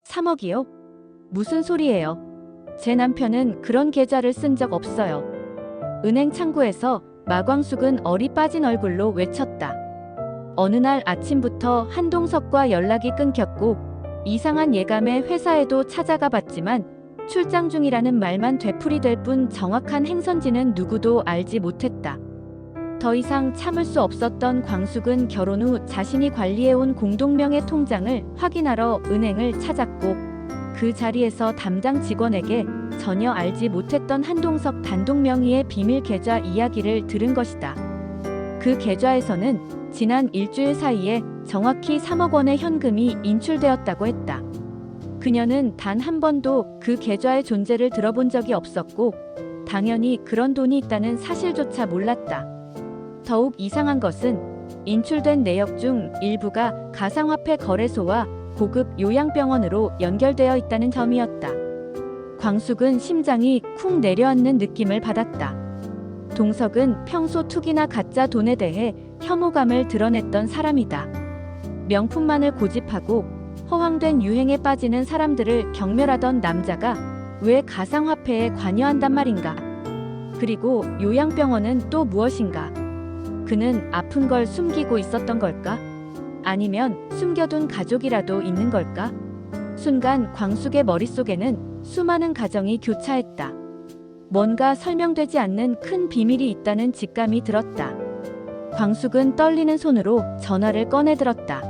3억이요? 무슨 소리예요? 제 남편은 그런 계좌를 쓴 적 없어요. 은행 창구에서 마광숙은 얼이 빠진 얼굴로 외쳤다. 어느 날 아침부터 한동석과 연락이 끊겼고 이상한 예감에 회사에도 찾아가 봤지만 출장 중이라는 말만 되풀이될 뿐 정확한 행선지는 누구도 알지 못했다. 더 이상 참을 수 없었던 광숙은 결혼 후 자신이 관리해온 공동명의 통장을 확인하러 은행을 찾았고 그 자리에서 담당 직원에게 전혀 알지 못했던 한동석 단독 명의의 비밀 계좌 이야기를 들은 것이다. 그 계좌에서는 지난 일주일 사이에 정확히 3억 원의 현금이 인출되었다고 했다. 그녀는 단 한 번도 그 계좌의 존재를 들어본 적이 없었고 당연히 그런 돈이 있다는 사실조차 몰랐다. 더욱 이상한 것은 인출된 내역 중 일부가 가상화폐 거래소와 고급 요양병원으로 연결되어 있다는 점이었다. 광숙은 심장이 쿵 내려앉는 느낌을 받았다. 동석은 평소 투기나 가짜 돈에 대해 혐오감을 드러냈던 사람이다. 명품만을 고집하고 허황된 유행에 빠지는 사람들을 경멸하던 남자가 왜 가상화폐에 관여한단 말인가? 그리고 요양병원은 또 무엇인가? 그는 아픈 걸 숨기고 있었던 걸까? 아니면 숨겨둔 가족이라도 있는 걸까? 순간 광숙의 머릿속에는 수많은 가정이 교차했다. 뭔가 설명되지 않는 큰 비밀이 있다는 직감이 들었다. 광숙은 떨리는 손으로 전화를 꺼내들었다.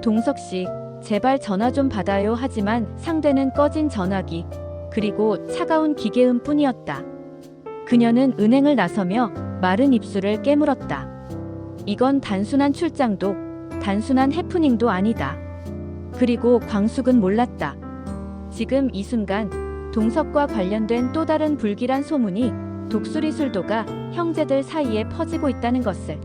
동석 씨, 제발 전화 좀 받아요. 하지만 상대는 꺼진 전화기, 그리고 차가운 기계음 뿐이었다. 그녀는 은행을 나서며 마른 입술을 깨물었다. 이건 단순한 출장도, 단순한 해프닝도 아니다. 그리고 광숙은 몰랐다. 지금 이 순간 동석과 관련된 또 다른 불길한 소문이 독수리 술도가 형제들 사이에 퍼지고 있다는 것을.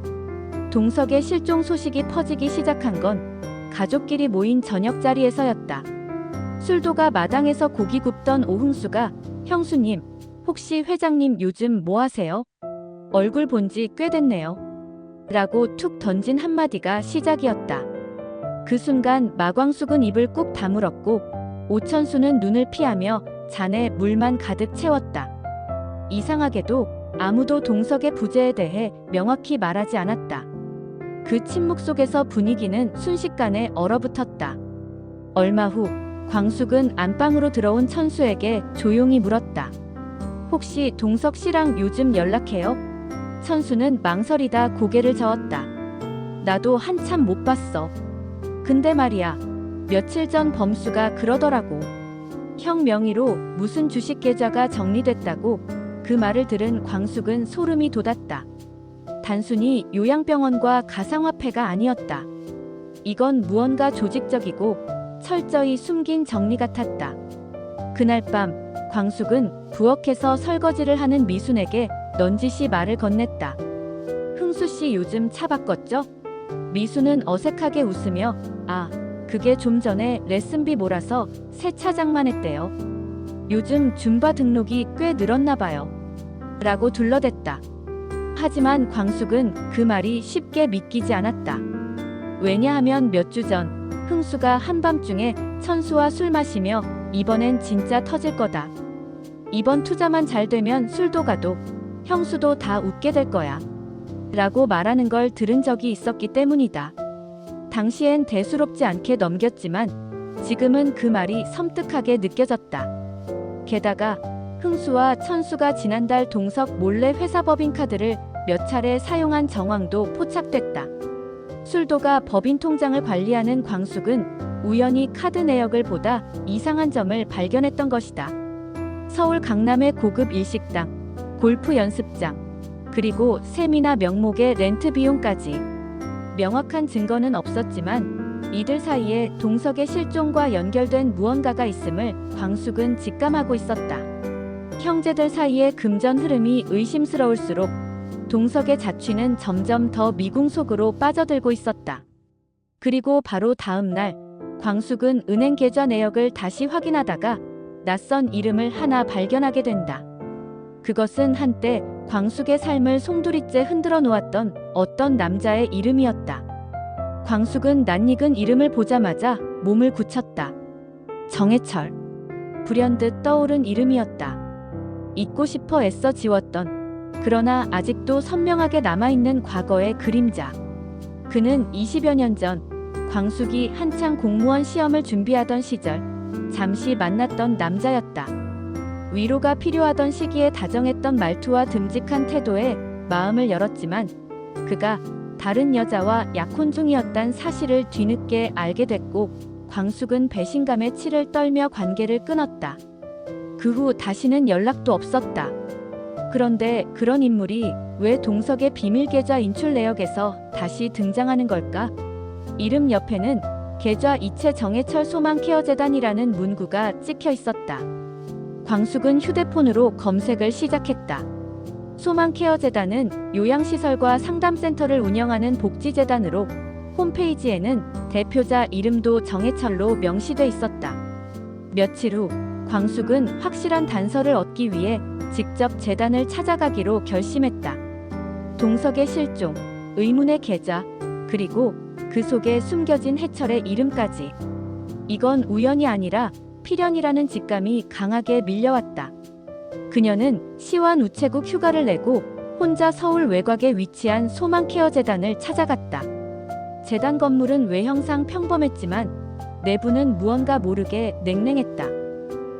동석의 실종 소식이 퍼지기 시작한 건 가족끼리 모인 저녁 자리에서였다. 술도가 마당에서 고기 굽던 오흥수가 형수님, 혹시 회장님 요즘 뭐 하세요? 얼굴 본지 꽤 됐네요. 라고 툭 던진 한마디가 시작이었다. 그 순간 마광숙은 입을 꾹 다물었고 오천수는 눈을 피하며 잔에 물만 가득 채웠다. 이상하게도 아무도 동석의 부재에 대해 명확히 말하지 않았다. 그 침묵 속에서 분위기는 순식간에 얼어붙었다. 얼마 후 광숙은 안방으로 들어온 천수에게 조용히 물었다. 혹시 동석 씨랑 요즘 연락해요? 천수는 망설이다 고개를 저었다. 나도 한참 못 봤어. 근데 말이야, 며칠 전 범수가 그러더라고. 형 명의로 무슨 주식 계좌가 정리됐다고. 그 말을 들은 광숙은 소름이 돋았다. 단순히 요양병원과 가상화폐가 아니었다. 이건 무언가 조직적이고 철저히 숨긴 정리 같았다. 그날 밤 광숙은 부엌에서 설거지를 하는 미순에게 넌지시 말을 건넸다. 흥수씨 요즘 차 바꿨죠? 미순은 어색하게 웃으며 아, 그게 좀 전에 레슨비 몰아서 새 차장만 했대요. 요즘 줌바 등록이 꽤 늘었나 봐요. 라고 둘러댔다. 하지만 광숙은 그 말이 쉽게 믿기지 않았다. 왜냐하면 몇 주 전 흥수가 한밤중에 천수와 술 마시며 이번엔 진짜 터질 거다. 이번 투자만 잘 되면 술도 가도 형수도 다 웃게 될 거야. 라고 말하는 걸 들은 적이 있었기 때문이다. 당시엔 대수롭지 않게 넘겼지만 지금은 그 말이 섬뜩하게 느껴졌다. 게다가 흥수와 천수가 지난달 동석 몰래 회사 법인카드를 몇 차례 사용한 정황도 포착됐다. 술도가 법인 통장을 관리하는 광숙은 우연히 카드 내역을 보다 이상한 점을 발견했던 것이다. 서울 강남의 고급 일식당, 골프 연습장, 그리고 세미나 명목의 렌트 비용까지. 명확한 증거는 없었지만 이들 사이에 동석의 실종과 연결된 무언가가 있음을 광숙은 직감하고 있었다. 형제들 사이의 금전 흐름이 의심스러울수록 동석의 자취는 점점 더 미궁 속으로 빠져들고 있었다. 그리고 바로 다음 날 광숙은 은행 계좌 내역을 다시 확인하다가 낯선 이름을 하나 발견하게 된다. 그것은 한때 광숙의 삶을 송두리째 흔들어 놓았던 어떤 남자의 이름이었다. 광숙은 낯익은 이름을 보자마자 몸을 굳혔다. 정해철. 불현듯 떠오른 이름이었다. 잊고 싶어 애써 지웠던, 그러나 아직도 선명하게 남아있는 과거의 그림자. 그는 20여 년 전 광숙이 한창 공무원 시험을 준비하던 시절 잠시 만났던 남자였다. 위로가 필요하던 시기에 다정했던 말투와 듬직한 태도에 마음을 열었지만 그가 다른 여자와 약혼 중이었단 사실을 뒤늦게 알게 됐고 광숙은 배신감에 치를 떨며 관계를 끊었다. 그 후 다시는 연락도 없었다. 그런데 그런 인물이 왜 동석의 비밀 계좌 인출 내역에서 다시 등장하는 걸까? 이름 옆에는 계좌 이체 정해철 소망케어재단이라는 문구가 찍혀 있었다. 광숙은 휴대폰으로 검색을 시작했다. 소망케어재단은 요양시설과 상담센터를 운영하는 복지재단으로 홈페이지에는 대표자 이름도 정해철로 명시돼 있었다. 며칠 후 광숙은 확실한 단서를 얻기 위해 직접 재단을 찾아가기로 결심했다. 동석의 실종, 의문의 계좌, 그리고 그 속에 숨겨진 해철의 이름까지. 이건 우연이 아니라 필연이라는 직감이 강하게 밀려왔다. 그녀는 시완 우체국 휴가를 내고 혼자 서울 외곽에 위치한 소망케어재단을 찾아갔다. 재단 건물은 외형상 평범했지만 내부는 무언가 모르게 냉랭했다.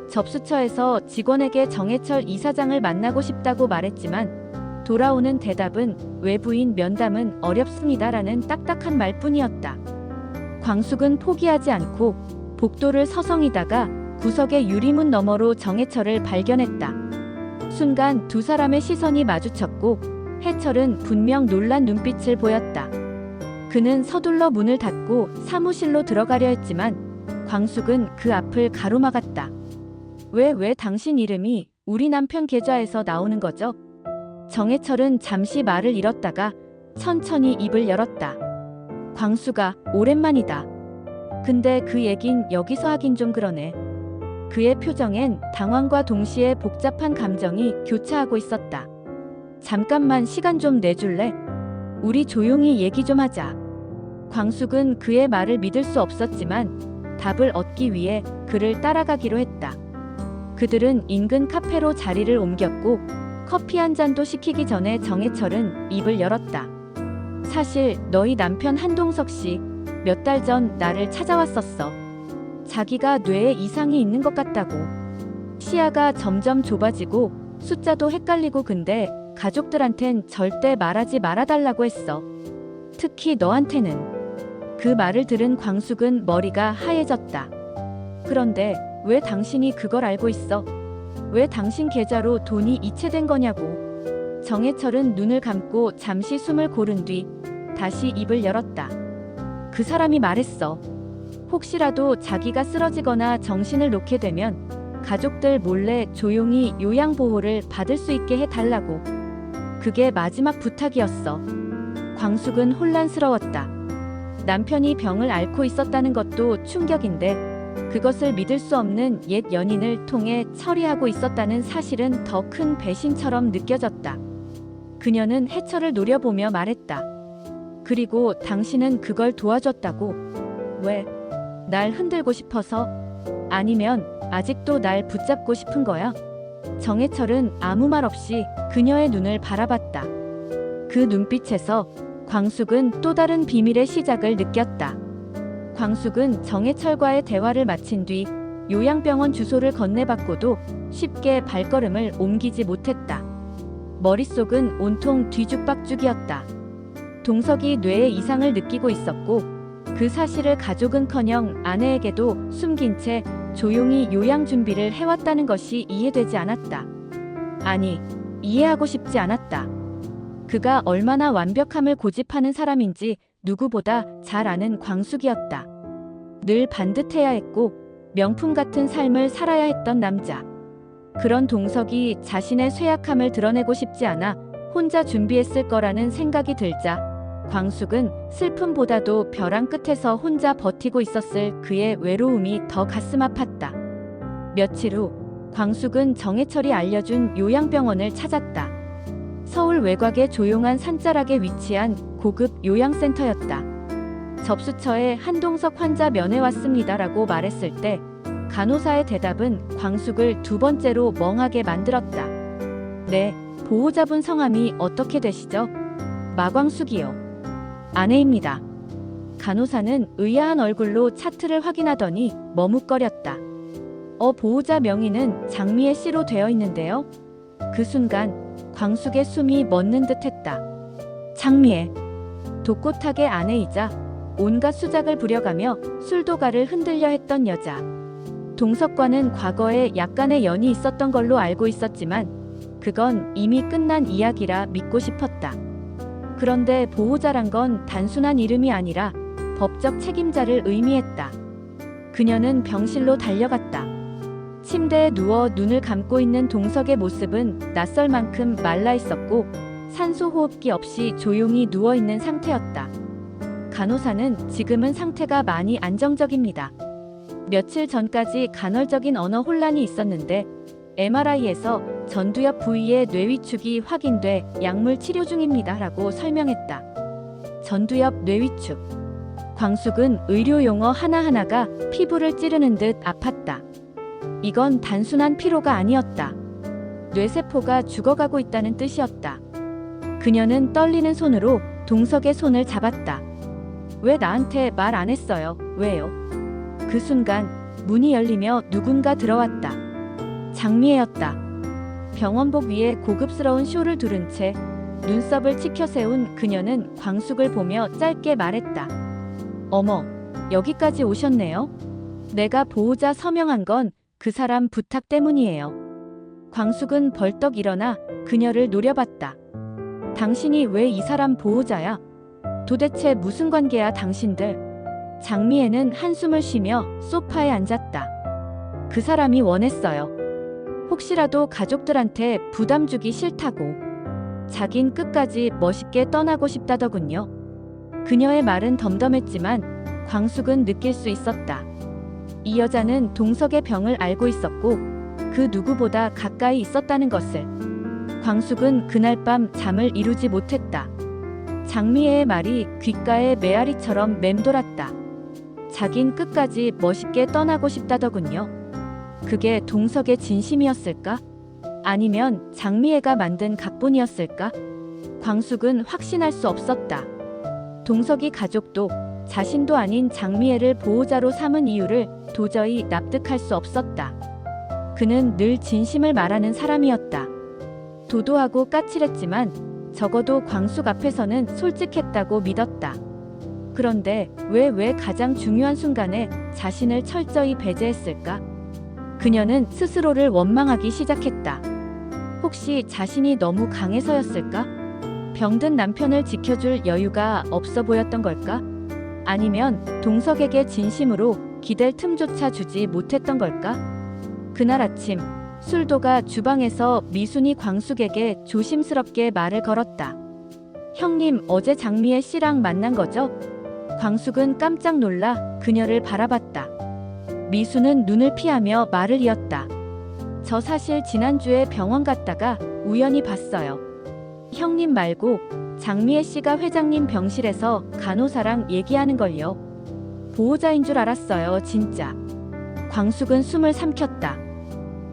접수처에서 직원에게 정해철 이사장을 만나고 싶다고 말했지만 돌아오는 대답은 외부인 면담은 어렵습니다라는 딱딱한 말뿐이었다. 광숙은 포기하지 않고 복도를 서성이다가 구석의 유리문 너머로 정해철을 발견했다. 순간 두 사람의 시선이 마주쳤고 해철은 분명 놀란 눈빛을 보였다. 그는 서둘러 문을 닫고 사무실로 들어가려 했지만 광숙은 그 앞을 가로막았다. 왜 당신 이름이 우리 남편 계좌에서 나오는 거죠? 정해철은 잠시 말을 잃었다가 천천히 입을 열었다. 광수가 오랜만이다. 근데 그 얘긴 여기서 하긴 좀 그러네. 그의 표정엔 당황과 동시에 복잡한 감정이 교차하고 있었다. 잠깐만 시간 좀 내줄래? 우리 조용히 얘기 좀 하자. 광숙은 그의 말을 믿을 수 없었지만 답을 얻기 위해 그를 따라가기로 했다. 그들은 인근 카페로 자리를 옮겼고 커피 한 잔도 시키기 전에 정해철은 입을 열었다. 사실 너희 남편 한동석 씨 몇 달 전 나를 찾아왔었어. 자기가 뇌에 이상이 있는 것 같다고. 시야가 점점 좁아지고 숫자도 헷갈리고 근데 가족들한텐 절대 말하지 말아달라고 했어. 특히 너한테는. 그 말을 들은 광숙은 머리가 하얘졌다. 그런데 왜 당신이 그걸 알고 있어? 왜 당신 계좌로 돈이 이체된 거냐고. 정해철은 눈을 감고 잠시 숨을 고른 뒤 다시 입을 열었다. 그 사람이 말했어. 혹시라도 자기가 쓰러지거나 정신을 놓게 되면 가족들 몰래 조용히 요양보호를 받을 수 있게 해달라고. 그게 마지막 부탁이었어. 광숙은 혼란스러웠다. 남편이 병을 앓고 있었다는 것도 충격인데 그것을 믿을 수 없는 옛 연인을 통해 처리하고 있었다는 사실은 더 큰 배신처럼 느껴졌다. 그녀는 해철을 노려보며 말했다. 그리고 당신은 그걸 도와줬다고. 왜? 날 흔들고 싶어서? 아니면 아직도 날 붙잡고 싶은 거야? 정해철은 아무 말 없이 그녀의 눈을 바라봤다. 그 눈빛에서 광숙은 또 다른 비밀의 시작을 느꼈다. 광숙은 정해철과의 대화를 마친 뒤 요양병원 주소를 건네받고도 쉽게 발걸음을 옮기지 못했다. 머릿속은 온통 뒤죽박죽이었다. 동석이 뇌에 이상을 느끼고 있었고 그 사실을 가족은커녕 아내에게도 숨긴 채 조용히 요양 준비를 해왔다는 것이 이해되지 않았다. 아니, 이해하고 싶지 않았다. 그가 얼마나 완벽함을 고집하는 사람인지 누구보다 잘 아는 광숙이었다. 늘 반듯해야 했고 명품 같은 삶을 살아야 했던 남자. 그런 동석이 자신의 쇠약함을 드러내고 싶지 않아 혼자 준비했을 거라는 생각이 들자 광숙은 슬픔보다도 벼랑 끝에서 혼자 버티고 있었을 그의 외로움이 더 가슴 아팠다. 며칠 후 광숙은 정해철이 알려준 요양병원을 찾았다. 서울 외곽의 조용한 산자락에 위치한 고급 요양센터였다. 접수처에 한동석 환자 면회 왔습니다라고 말했을 때 간호사의 대답은 광숙을 두 번째로 멍하게 만들었다. 네, 보호자분 성함이 어떻게 되시죠? 마광숙이요. 아내입니다. 간호사는 의아한 얼굴로 차트를 확인하더니 머뭇거렸다. 보호자 명의는 장미애 씨로 되어 있는데요. 그 순간 광숙의 숨이 멎는 듯했다. 장미애, 독고탁의 아내이자 온갖 수작을 부려가며 술도가를 흔들려 했던 여자. 동석과는 과거에 약간의 연이 있었던 걸로 알고 있었지만 그건 이미 끝난 이야기라 믿고 싶었다. 그런데 보호자란 건 단순한 이름이 아니라 법적 책임자를 의미했다. 그녀는 병실로 달려갔다. 침대에 누워 눈을 감고 있는 동석의 모습은 낯설 만큼 말라 있었고 산소 호흡기 없이 조용히 누워 있는 상태였다. 간호사는 지금은 상태가 많이 안정적입니다. 며칠 전까지 간헐적인 언어 혼란이 있었는데 MRI에서 전두엽 부위의 뇌위축이 확인돼 약물 치료 중입니다. 라고 설명했다. 전두엽 뇌위축. 광숙은 의료 용어 하나하나가 피부를 찌르는 듯 아팠다. 이건 단순한 피로가 아니었다. 뇌세포가 죽어가고 있다는 뜻이었다. 그녀는 떨리는 손으로 동석의 손을 잡았다. 왜 나한테 말 안 했어요? 왜요? 그 순간 문이 열리며 누군가 들어왔다. 장미애였다. 병원복 위에 고급스러운 쇼를 두른 채 눈썹을 치켜 세운 그녀는 광숙을 보며 짧게 말했다. 어머, 여기까지 오셨네요. 내가 보호자 서명한 건 그 사람 부탁 때문이에요. 광숙은 벌떡 일어나 그녀를 노려봤다. 당신이 왜 이 사람 보호자야? 도대체 무슨 관계야 당신들? 장미애는 한숨을 쉬며 소파에 앉았다. 그 사람이 원했어요. 혹시라도 가족들한테 부담 주기 싫다고. 자긴 끝까지 멋있게 떠나고 싶다더군요. 그녀의 말은 덤덤했지만 광숙은 느낄 수 있었다. 이 여자는 동석의 병을 알고 있었고 그 누구보다 가까이 있었다는 것을. 광숙은 그날 밤 잠을 이루지 못했다. 장미애의 말이 귓가에 메아리처럼 맴돌았다. 자긴 끝까지 멋있게 떠나고 싶다더군요. 그게 동석의 진심이었을까? 아니면 장미애가 만든 각본이었을까? 광숙은 확신할 수 없었다. 동석이 가족도 자신도 아닌 장미애를 보호자로 삼은 이유를 도저히 납득할 수 없었다. 그는 늘 진심을 말하는 사람이었다. 도도하고 까칠했지만 적어도 광숙 앞에서는 솔직했다고 믿었다. 그런데 왜 가장 중요한 순간에 자신을 철저히 배제했을까? 그녀는 스스로를 원망하기 시작했다. 혹시 자신이 너무 강해서였을까? 병든 남편을 지켜줄 여유가 없어 보였던 걸까? 아니면 동석에게 진심으로 기댈 틈조차 주지 못했던 걸까? 그날 아침 술도가 주방에서 미순이 광숙에게 조심스럽게 말을 걸었다. 형님, 어제 장미애 씨랑 만난 거죠? 광숙은 깜짝 놀라 그녀를 바라봤다. 미순은 눈을 피하며 말을 이었다. 저 사실 지난주에 병원 갔다가 우연히 봤어요. 형님 말고 장미애 씨가 회장님 병실에서 간호사랑 얘기하는 걸요. 보호자인 줄 알았어요, 진짜. 광숙은 숨을 삼켰다.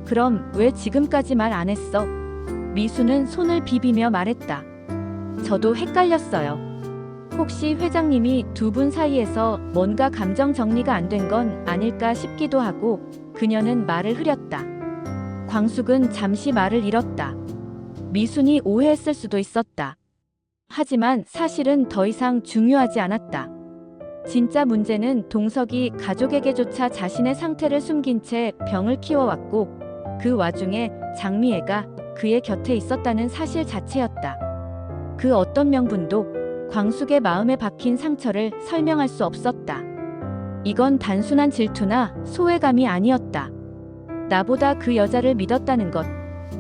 그럼 왜 지금까지 말 안 했어? 미수는 손을 비비며 말했다. 저도 헷갈렸어요. 혹시 회장님이 두 분 사이에서 뭔가 감정 정리가 안 된 건 아닐까 싶기도 하고. 그녀는 말을 흐렸다. 광숙은 잠시 말을 잃었다. 미순이 오해했을 수도 있었다. 하지만 사실은 더 이상 중요하지 않았다. 진짜 문제는 동석이 가족에게조차 자신의 상태를 숨긴 채 병을 키워왔고 그 와중에 장미애가 그의 곁에 있었다는 사실 자체였다. 그 어떤 명분도 광숙의 마음에 박힌 상처를 설명할 수 없었다. 이건 단순한 질투나 소외감이 아니었다. 나보다 그 여자를 믿었다는 것,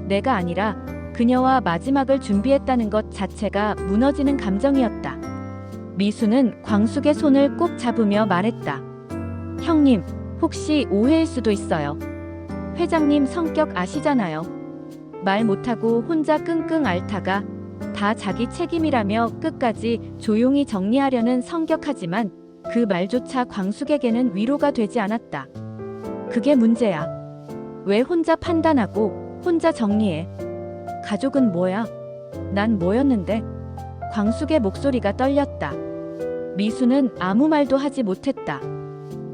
내가 아니라 그녀와 마지막을 준비했다는 것 자체가 무너지는 감정이었다. 미수는 광숙의 손을 꼭 잡으며 말했다. 형님, 혹시 오해일 수도 있어요. 회장님 성격 아시잖아요. 말 못하고 혼자 끙끙 앓다가 다 자기 책임이라며 끝까지 조용히 정리하려는 성격하지만 그 말조차 광숙에게는 위로가 되지 않았다. 그게 문제야. 왜 혼자 판단하고 혼자 정리해? 가족은 뭐야? 난 뭐였는데? 광숙의 목소리가 떨렸다. 미수는 아무 말도 하지 못했다.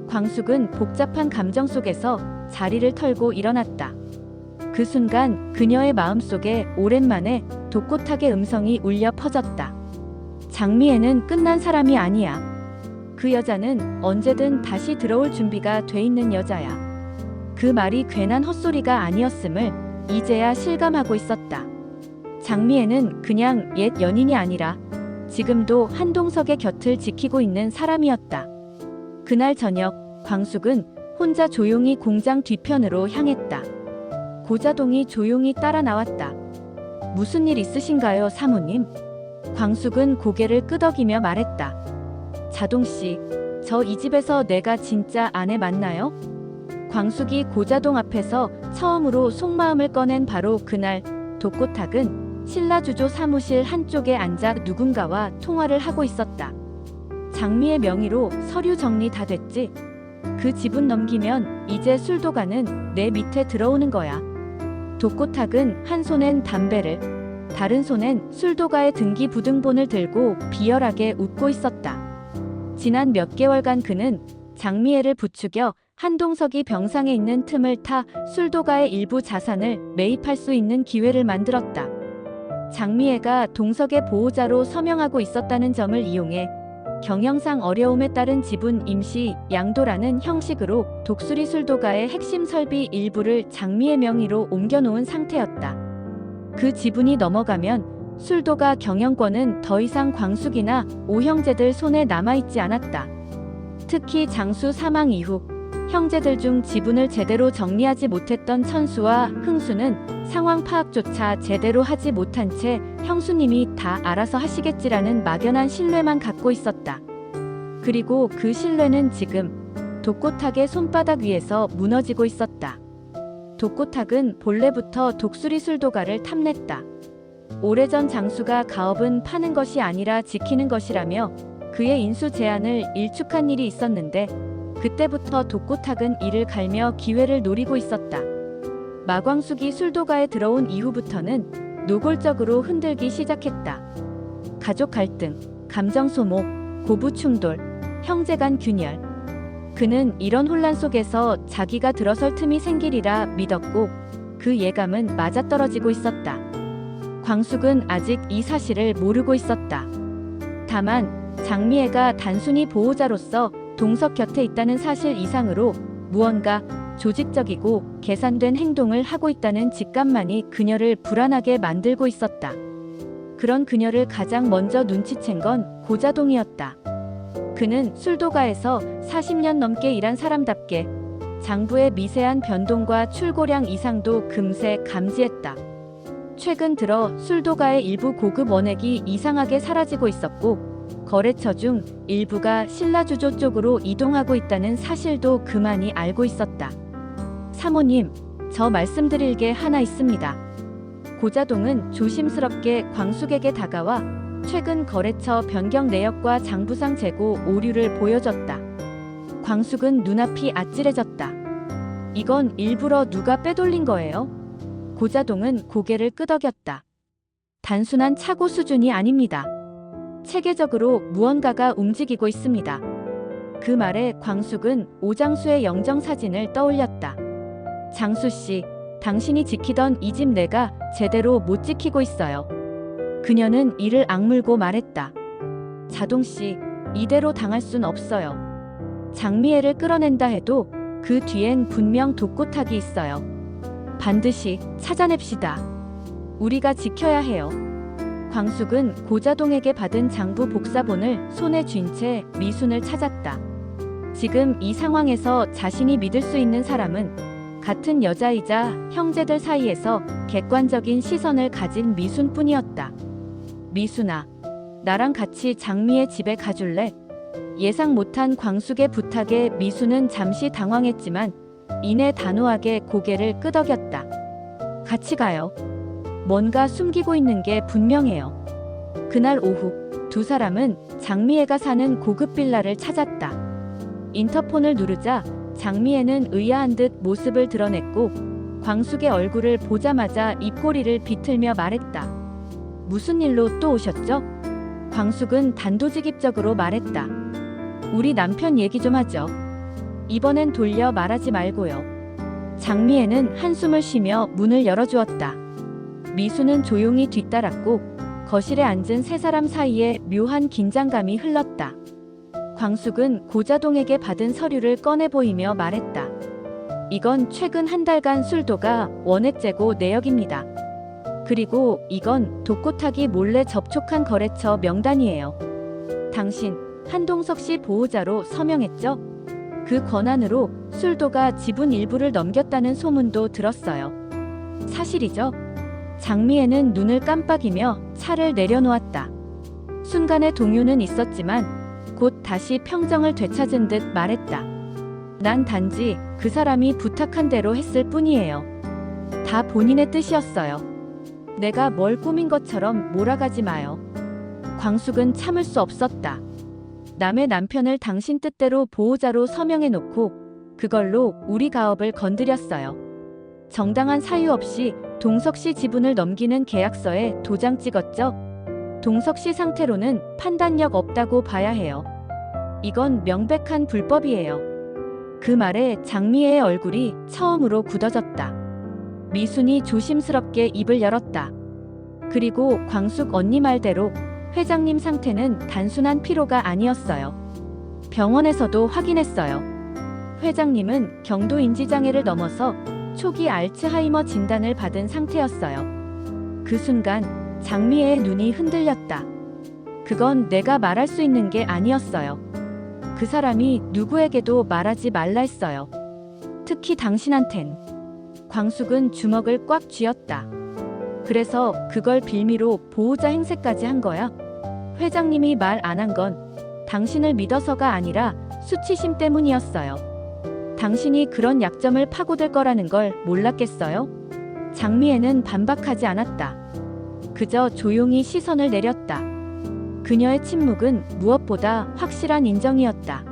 광숙은 복잡한 감정 속에서 자리를 털고 일어났다. 그 순간 그녀의 마음속에 오랜만에 독고탁의 음성이 울려 퍼졌다. 장미애는 끝난 사람이 아니야. 그 여자는 언제든 다시 들어올 준비가 돼 있는 여자야. 그 말이 괜한 헛소리가 아니었음을 이제야 실감하고 있었다. 장미애는 그냥 옛 연인이 아니라 지금도 한동석의 곁을 지키고 있는 사람이었다. 그날 저녁 광숙은 혼자 조용히 공장 뒤편으로 향했다. 고자동이 조용히 따라 나왔다. 무슨 일 있으신가요, 사모님? 광숙은 고개를 끄덕이며 말했다. 자동씨, 저 이 집에서 내가 진짜 아내 맞나요? 광숙이 고자동 앞에서 처음으로 속마음을 꺼낸 바로 그날 독고탁은 신라주조 사무실 한쪽에 앉아 누군가와 통화를 하고 있었다. 장미의 명의로 서류 정리 다 됐지? 그 지분 넘기면 이제 술도가는 내 밑에 들어오는 거야. 독고탁은 한 손엔 담배를, 다른 손엔 술도가의 등기 부등본을 들고 비열하게 웃고 있었다. 지난 몇 개월간 그는 장미애를 부추겨 한동석이 병상에 있는 틈을 타 술도가의 일부 자산을 매입할 수 있는 기회를 만들었다. 장미애가 동석의 보호자로 서명하고 있었다는 점을 이용해 경영상 어려움에 따른 지분 임시 양도라는 형식으로 독수리 술도가의 핵심 설비 일부를 장미의 명의로 옮겨놓은 상태였다. 그 지분이 넘어가면 술도가 경영권은 더 이상 광숙이나 오형제들 손에 남아있지 않았다. 특히 장수 사망 이후 형제들 중 지분을 제대로 정리하지 못했던 천수와 흥수는 상황 파악조차 제대로 하지 못한 채 형수님이 다 알아서 하시겠지라는 막연한 신뢰만 갖고 있었다. 그리고 그 신뢰는 지금 독고탁의 손바닥 위에서 무너지고 있었다. 독고탁은 본래부터 독수리 술도가를 탐냈다. 오래전 장수가 가업은 파는 것이 아니라 지키는 것이라며 그의 인수 제안을 일축한 일이 있었는데 그때부터 독고탁은 이를 갈며 기회를 노리고 있었다. 마광숙이 술도가에 들어온 이후부터는 노골적으로 흔들기 시작했다. 가족 갈등, 감정 소모, 고부 충돌, 형제 간 균열. 그는 이런 혼란 속에서 자기가 들어설 틈이 생기리라 믿었고 그 예감은 맞아떨어지고 있었다. 광숙은 아직 이 사실을 모르고 있었다. 다만 장미애가 단순히 보호자로서 동석 곁에 있다는 사실 이상으로 무언가 조직적이고 계산된 행동을 하고 있다는 직감만이 그녀를 불안하게 만들고 있었다. 그런 그녀를 가장 먼저 눈치챈 건 고자동이었다. 그는 술도가에서 40년 넘게 일한 사람답게 장부의 미세한 변동과 출고량 이상도 금세 감지했다. 최근 들어 술도가의 일부 고급 원액이 이상하게 사라지고 있었고 거래처 중 일부가 신라주조 쪽으로 이동하고 있다는 사실도 그만이 알고 있었다. 사모님, 저 말씀드릴 게 하나 있습니다. 고자동은 조심스럽게 광숙에게 다가와 최근 거래처 변경 내역과 장부상 재고 오류를 보여줬다. 광숙은 눈앞이 아찔해졌다. 이건 일부러 누가 빼돌린 거예요? 고자동은 고개를 끄덕였다. 단순한 착오 수준이 아닙니다. 체계적으로 무언가가 움직이고 있습니다. 그 말에 광숙은 오장수의 영정사진을 떠올렸다. 장수씨, 당신이 지키던 이 집 내가 제대로 못 지키고 있어요. 그녀는 이를 악물고 말했다. 자동씨, 이대로 당할 순 없어요. 장미애를 끌어낸다 해도 그 뒤엔 분명 독고탁이 있어요. 반드시 찾아냅시다. 우리가 지켜야 해요. 광숙은 고자동에게 받은 장부 복사본을 손에 쥔 채 미순을 찾았다. 지금 이 상황에서 자신이 믿을 수 있는 사람은 같은 여자이자 형제들 사이에서 객관적인 시선을 가진 미순뿐이었다. 미순아, 나랑 같이 장미의 집에 가줄래? 예상 못한 광숙의 부탁에 미순은 잠시 당황했지만 이내 단호하게 고개를 끄덕였다. 같이 가요. 뭔가 숨기고 있는 게 분명해요. 그날 오후 두 사람은 장미애가 사는 고급 빌라를 찾았다. 인터폰을 누르자 장미애는 의아한 듯 모습을 드러냈고 광숙의 얼굴을 보자마자 입꼬리를 비틀며 말했다. 무슨 일로 또 오셨죠? 광숙은 단도직입적으로 말했다. 우리 남편 얘기 좀 하죠. 이번엔 돌려 말하지 말고요. 장미애는 한숨을 쉬며 문을 열어주었다. 미수는 조용히 뒤따랐고 거실에 앉은 세 사람 사이에 묘한 긴장감이 흘렀다. 광숙은 고자동에게 받은 서류를 꺼내 보이며 말했다. 이건 최근 한 달간 술도가 원액재고 내역입니다. 그리고 이건 독고타기 몰래 접촉한 거래처 명단이에요. 당신 한동석 씨 보호자로 서명했죠? 그 권한으로 술도가 지분 일부를 넘겼다는 소문도 들었어요. 사실이죠? 장미애는 눈을 깜빡이며 차를 내려놓았다. 순간의 동요는 있었지만 곧 다시 평정을 되찾은 듯 말했다. 난 단지 그 사람이 부탁한 대로 했을 뿐이에요. 다 본인의 뜻이었어요. 내가 뭘 꾸민 것처럼 몰아가지 마요. 광숙은 참을 수 없었다. 남의 남편을 당신 뜻대로 보호자로 서명해놓고 그걸로 우리 가업을 건드렸어요. 정당한 사유 없이 동석 씨 지분을 넘기는 계약서에 도장 찍었죠? 동석 씨 상태로는 판단력 없다고 봐야 해요. 이건 명백한 불법이에요. 그 말에 장미애의 얼굴이 처음으로 굳어졌다. 미순이 조심스럽게 입을 열었다. 그리고 광숙 언니 말대로 회장님 상태는 단순한 피로가 아니었어요. 병원에서도 확인했어요. 회장님은 경도 인지장애를 넘어서 초기 알츠하이머 진단을 받은 상태였어요. 그 순간 장미애의 눈이 흔들렸다. 그건 내가 말할 수 있는 게 아니었어요. 그 사람이 누구에게도 말하지 말라 했어요. 특히 당신한텐. 광숙은 주먹을 꽉 쥐었다. 그래서 그걸 빌미로 보호자 행세까지 한 거야? 회장님이 말 안 한 건 당신을 믿어서가 아니라 수치심 때문이었어요. 당신이 그런 약점을 파고들 거라는 걸 몰랐겠어요? 장미애는 반박하지 않았다. 그저 조용히 시선을 내렸다. 그녀의 침묵은 무엇보다 확실한 인정이었다.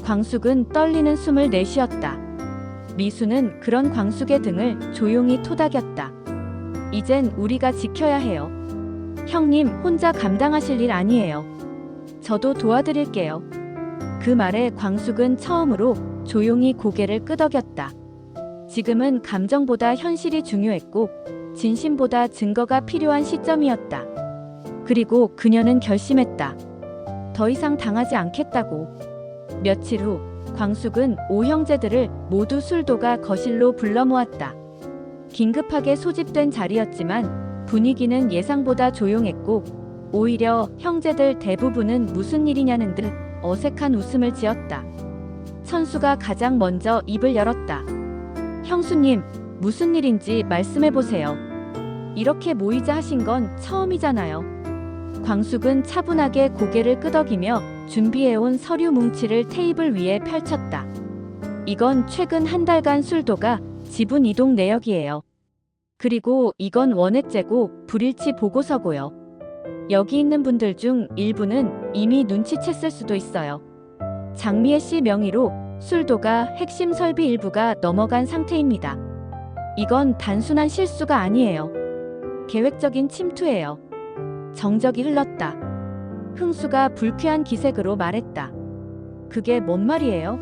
광숙은 떨리는 숨을 내쉬었다. 미수는 그런 광숙의 등을 조용히 토닥였다. 이젠 우리가 지켜야 해요. 형님 혼자 감당하실 일 아니에요. 저도 도와드릴게요. 그 말에 광숙은 처음으로 조용히 고개를 끄덕였다. 지금은 감정보다 현실이 중요했고 진심보다 증거가 필요한 시점이었다. 그리고 그녀는 결심했다. 더 이상 당하지 않겠다고. 며칠 후 광숙은 오형제들을 모두 술도가 거실로 불러 모았다. 긴급하게 소집된 자리였지만 분위기는 예상보다 조용했고 오히려 형제들 대부분은 무슨 일이냐는 듯 어색한 웃음을 지었다. 천수가 가장 먼저 입을 열었다. 형수님, 무슨 일인지 말씀해보세요. 이렇게 모이자 하신 건 처음이잖아요. 광숙은 차분하게 고개를 끄덕이며 준비해온 서류 뭉치를 테이블 위에 펼쳤다. 이건 최근 한 달간 술도가 지분 이동 내역이에요. 그리고 이건 원액재고 불일치 보고서고요. 여기 있는 분들 중 일부는 이미 눈치챘을 수도 있어요. 장미애 씨 명의로 술도가 핵심 설비 일부가 넘어간 상태입니다. 이건 단순한 실수가 아니에요. 계획적인 침투예요. 정적이 흘렀다. 흥수가 불쾌한 기색으로 말했다. 그게 뭔 말이에요?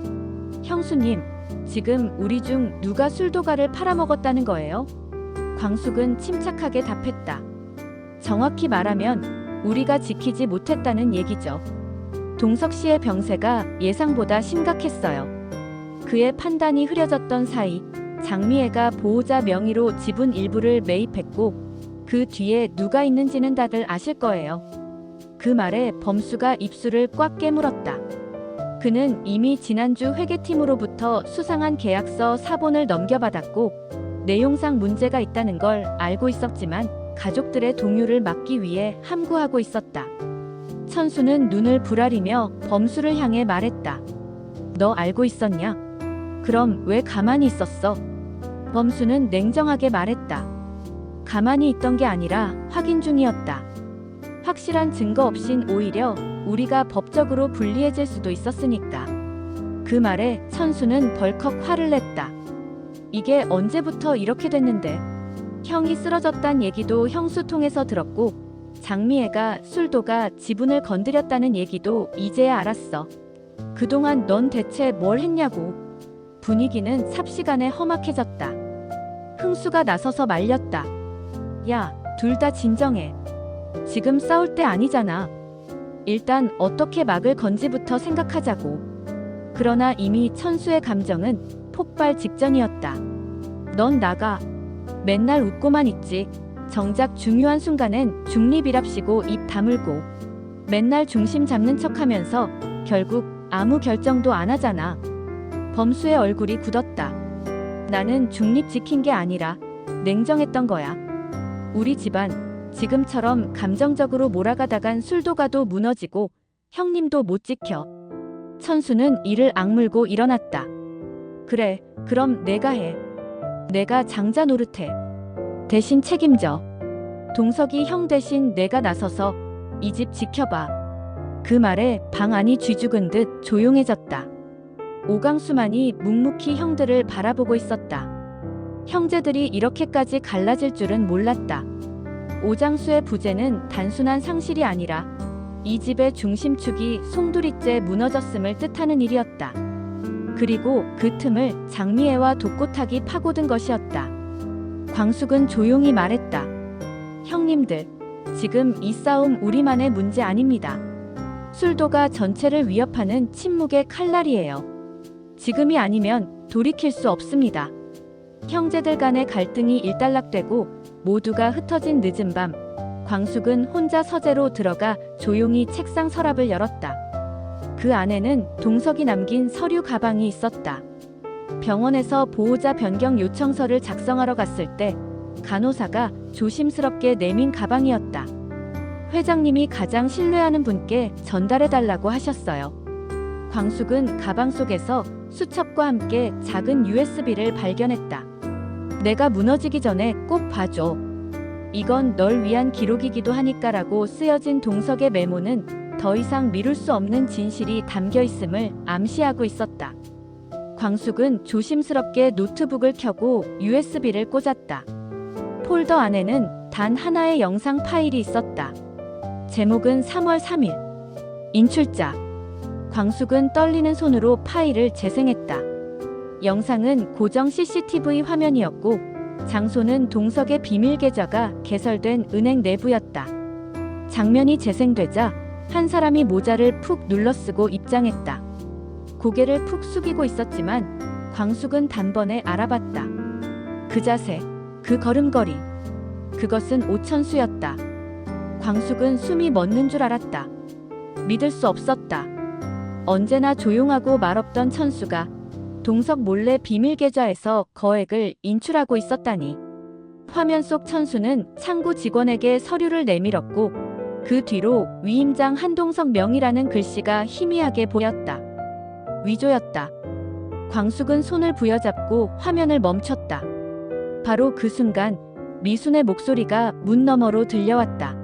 형수님, 지금 우리 중 누가 술도가를 팔아먹었다는 거예요? 광숙은 침착하게 답했다. 정확히 말하면 우리가 지키지 못했다는 얘기죠. 동석 씨의 병세가 예상보다 심각했어요. 그의 판단이 흐려졌던 사이 장미애가 보호자 명의로 지분 일부를 매입했고 그 뒤에 누가 있는지는 다들 아실 거예요. 그 말에 범수가 입술을 꽉 깨물었다. 그는 이미 지난주 회계팀으로부터 수상한 계약서 사본을 넘겨받았고 내용상 문제가 있다는 걸 알고 있었지만 가족들의 동요를 막기 위해 함구하고 있었다. 천수는 눈을 부라리며 범수를 향해 말했다. 너 알고 있었냐? 그럼 왜 가만히 있었어? 범수는 냉정하게 말했다. 가만히 있던 게 아니라 확인 중이었다. 확실한 증거 없인 오히려 우리가 법적으로 불리해질 수도 있었으니까. 그 말에 천수는 벌컥 화를 냈다. 이게 언제부터 이렇게 됐는데? 형이 쓰러졌단 얘기도 형수 통해서 들었고 장미애가 술도가 지분을 건드렸다는 얘기도 이제야 알았어. 그동안 넌 대체 뭘 했냐고. 분위기는 삽시간에 험악해졌다. 흥수가 나서서 말렸다. 야, 둘 다 진정해. 지금 싸울 때 아니잖아. 일단 어떻게 막을 건지부터 생각하자고. 그러나 이미 천수의 감정은 폭발 직전이었다. 넌 나가. 맨날 웃고만 있지. 정작 중요한 순간엔 중립이랍시고 입 다물고 맨날 중심 잡는 척하면서 결국 아무 결정도 안 하잖아. 범수의 얼굴이 굳었다. 나는 중립 지킨 게 아니라 냉정했던 거야. 우리 집안 지금처럼 감정적으로 몰아가다간 술도가도 무너지고 형님도 못 지켜. 천수는 이를 악물고 일어났다. 그래, 그럼 내가 해. 내가 장자 노릇해. 대신 책임져. 동석이 형 대신 내가 나서서 이 집 지켜봐. 그 말에 방 안이 쥐죽은 듯 조용해졌다. 오강수만이 묵묵히 형들을 바라보고 있었다. 형제들이 이렇게까지 갈라질 줄은 몰랐다. 오장수의 부재는 단순한 상실이 아니라 이 집의 중심축이 송두리째 무너졌음을 뜻하는 일이었다. 그리고 그 틈을 장미애와 독고탁이 파고든 것이었다. 광숙은 조용히 말했다. 형님들, 지금 이 싸움 우리만의 문제 아닙니다. 술도가 전체를 위협하는 침묵의 칼날이에요. 지금이 아니면 돌이킬 수 없습니다. 형제들 간의 갈등이 일단락되고 모두가 흩어진 늦은 밤, 광숙은 혼자 서재로 들어가 조용히 책상 서랍을 열었다. 그 안에는 동석이 남긴 서류 가방이 있었다. 병원에서 보호자 변경 요청서를 작성하러 갔을 때 간호사가 조심스럽게 내민 가방이었다. 회장님이 가장 신뢰하는 분께 전달해달라고 하셨어요. 광숙은 가방 속에서 수첩과 함께 작은 USB를 발견했다. 내가 무너지기 전에 꼭 봐줘. 이건 널 위한 기록이기도 하니까라고 쓰여진 동석의 메모는 더 이상 미룰 수 없는 진실이 담겨 있음을 암시하고 있었다. 광숙은 조심스럽게 노트북을 켜고 USB를 꽂았다. 폴더 안에는 단 하나의 영상 파일이 있었다. 제목은 3월 3일. 인출자. 광숙은 떨리는 손으로 파일을 재생했다. 영상은 고정 CCTV 화면이었고 장소는 동석의 비밀 계좌가 개설된 은행 내부였다. 장면이 재생되자 한 사람이 모자를 푹 눌러쓰고 입장했다. 고개를 푹 숙이고 있었지만 광숙은 단번에 알아봤다. 그 자세, 그 걸음걸이. 그것은 오천수였다. 광숙은 숨이 멎는 줄 알았다. 믿을 수 없었다. 언제나 조용하고 말없던 천수가 동석 몰래 비밀 계좌에서 거액을 인출하고 있었다니. 화면 속 천수는 창구 직원에게 서류를 내밀었고 그 뒤로 위임장 한동석 명이라는 글씨가 희미하게 보였다. 위조였다. 광숙은 손을 부여잡고 화면을 멈췄다. 바로 그 순간 미순의 목소리가 문 너머로 들려왔다.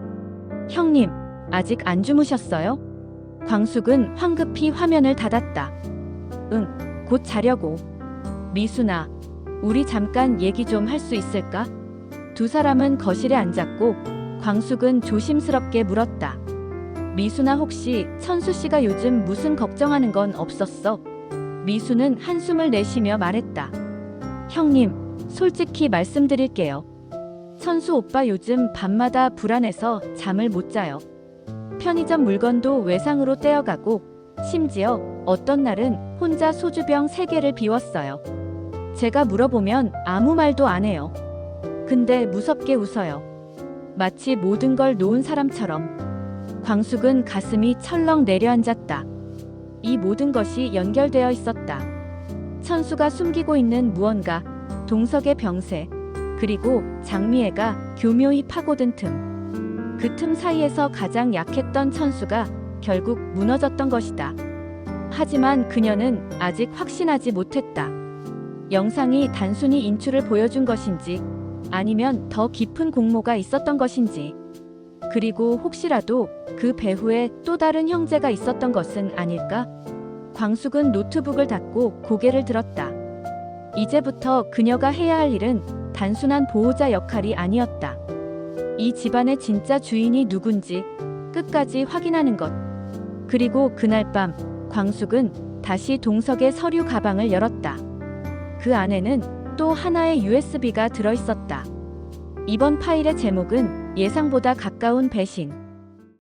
형님, 아직 안 주무셨어요? 광숙은 황급히 화면을 닫았다. 응, 곧 자려고. 미순아, 우리 잠깐 얘기 좀 할 수 있을까? 두 사람은 거실에 앉았고 광숙은 조심스럽게 물었다. 미순아, 혹시 천수 씨가 요즘 무슨 걱정하는 건 없었어? 미순은 한숨을 내쉬며 말했다. 형님, 솔직히 말씀드릴게요. 천수 오빠 요즘 밤마다 불안해서 잠을 못 자요. 편의점 물건도 외상으로 떼어가고 심지어 어떤 날은 혼자 소주병 3개를 비웠어요. 제가 물어보면 아무 말도 안 해요. 근데 무섭게 웃어요. 마치 모든 걸 놓은 사람처럼. 광숙은 가슴이 철렁 내려앉았다. 이 모든 것이 연결되어 있었다. 천수가 숨기고 있는 무언가, 동석의 병세, 그리고 장미애가 교묘히 파고든 틈. 그 틈 사이에서 가장 약했던 천수가 결국 무너졌던 것이다. 하지만 그녀는 아직 확신하지 못했다. 영상이 단순히 인출을 보여준 것인지 아니면 더 깊은 공모가 있었던 것인지, 그리고 혹시라도 그 배후에 또 다른 형제가 있었던 것은 아닐까? 광숙은 노트북을 닫고 고개를 들었다. 이제부터 그녀가 해야 할 일은 단순한 보호자 역할이 아니었다. 이 집안의 진짜 주인이 누군지 끝까지 확인하는 것. 그리고 그날 밤 광숙은 다시 동석의 서류 가방을 열었다. 그 안에는 또 하나의 USB가 들어있었다. 이번 파일의 제목은 예상보다 가까운 배신.